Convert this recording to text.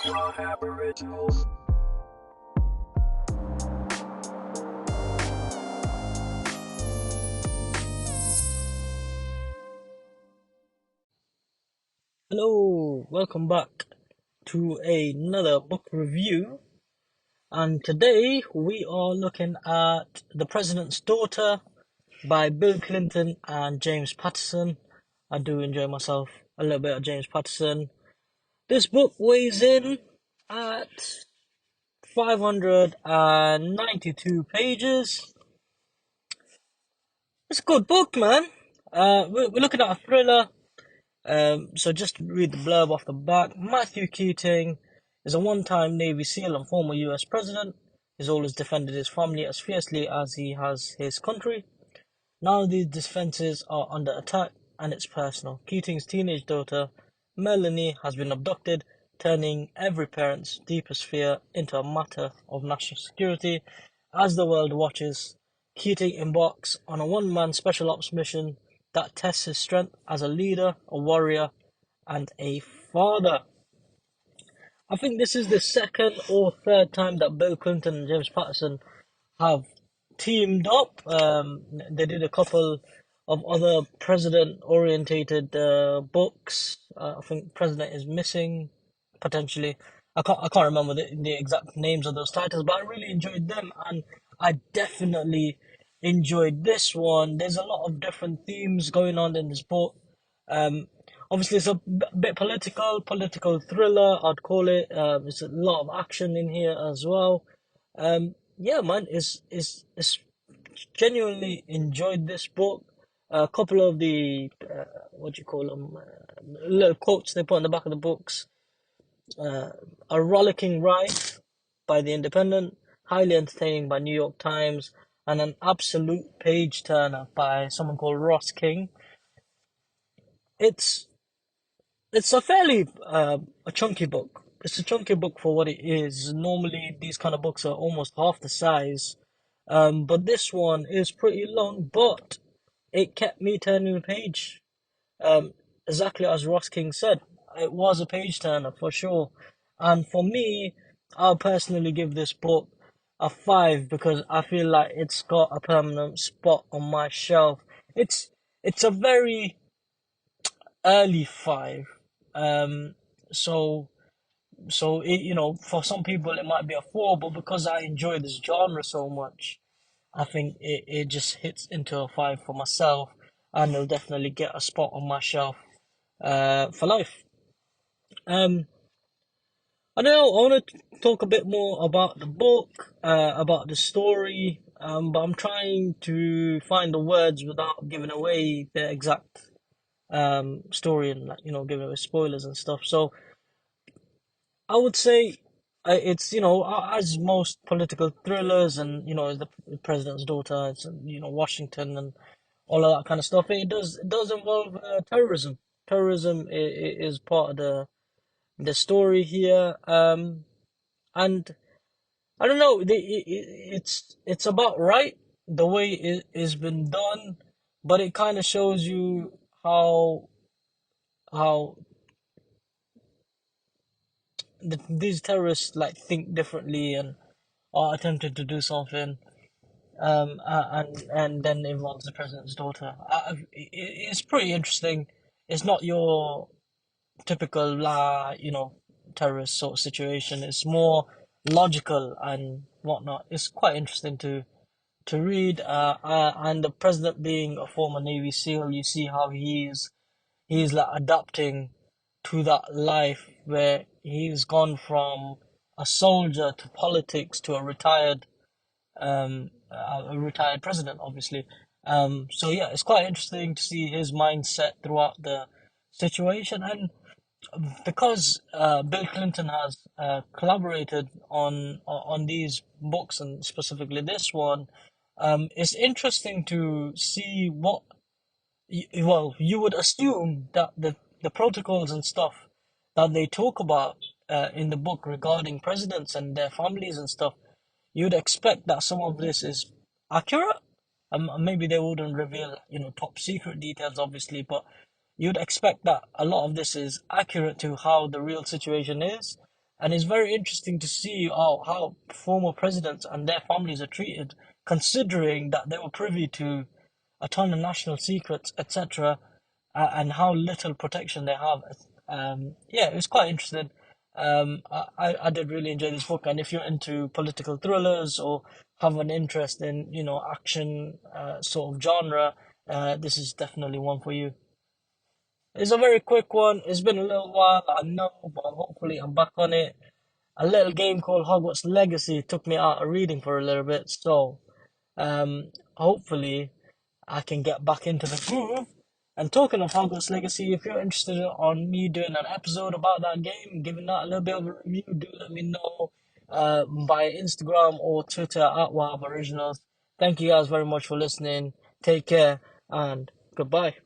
Aboriginals. Hello, welcome back to another book review. And today we are looking at The President's Daughter by Bill Clinton and James Patterson. I do enjoy myself a little bit of James Patterson. This book weighs in at 592 pages. It's a good book, man. We're looking at a thriller. So just to read the blurb off the back. Matthew Keating is a one-time Navy SEAL and former US president. He's always defended his family as fiercely as he has his country. Now these defenses are under attack, and it's personal. Keating's teenage daughter, Melanie, has been abducted, turning every parent's deepest fear into a matter of national security. As the world watches, Keating embarks on a one-man special ops mission that tests his strength as a leader, a warrior, and a father. I think this is the second or third time that Bill Clinton and James Patterson have teamed up. They did a couple of other president-orientated books. I think President is Missing, potentially. I can't remember the exact names of those titles, but I really enjoyed them, and I definitely enjoyed this one. There's a lot of different themes going on in this book. Um, Obviously, it's a bit political thriller, I'd call it. There's a lot of action in here as well. Yeah, man, it's genuinely enjoyed this book. A couple of the what do you call them? Little quotes they put on the back of the books. A rollicking ride by The Independent, highly entertaining by New York Times, and an absolute page turner by someone called Ross King. It's it's a fairly a chunky book. It's a chunky book for what it is. Normally, these kind of books are almost half the size, but this one is pretty long. But it kept me turning the page. Um, exactly as Ross King said, it was a page turner for sure. And for me, I'll personally give this book a 5 because I feel like it's got a permanent spot on my shelf. It's a very early 5. Um, so for some people it might be a 4, but because I enjoy this genre so much, I think it just hits into a 5 for myself, and it'll definitely get a spot on my shelf for life. Um, I don't know. I want to talk a bit more about the book, about the story, but I'm trying to find the words without giving away the exact story and like giving away spoilers and stuff. So I would say it's as most political thrillers and as the president's daughter, it's Washington and all of that kind of stuff. It does involve terrorism. Terrorism is part of the story here, and I don't know. It's about right the way it has been done, but it kind of shows you how these terrorists like think differently and are attempting to do something, and then involves the president's daughter. It's pretty interesting. It's not your typical terrorist sort of situation. It's more logical and whatnot. It's quite interesting to read. And the president being a former Navy SEAL, you see how he's like adapting to that life where he's gone from a soldier to politics to a retired president, obviously. So yeah, it's quite interesting to see his mindset throughout the situation, and because Bill Clinton has collaborated on these books and specifically this one, it's interesting to see what. Well, you would assume that the protocols and stuff that they talk about in the book regarding presidents and their families and stuff, you'd expect that some of this is accurate. Maybe they wouldn't reveal, top secret details, obviously, but you'd expect that a lot of this is accurate to how the real situation is. And it's very interesting to see how former presidents and their families are treated, considering that they were privy to a ton of national secrets, etc., and how little protection they have. Yeah, it was quite interesting. I did really enjoy this book, and if you're into political thrillers or have an interest in, action sort of genre, this is definitely one for you. It's a very quick one. It's been a little while, I know, but hopefully I'm back on it. A little game called Hogwarts Legacy took me out of reading for a little bit, so hopefully I can get back into the groove. And talking of Hogwarts Legacy, if you're interested on me doing an episode about that game, giving that a little bit of a review, do let me know by Instagram or Twitter at Wahab Originals. Thank you guys very much for listening. Take care and goodbye.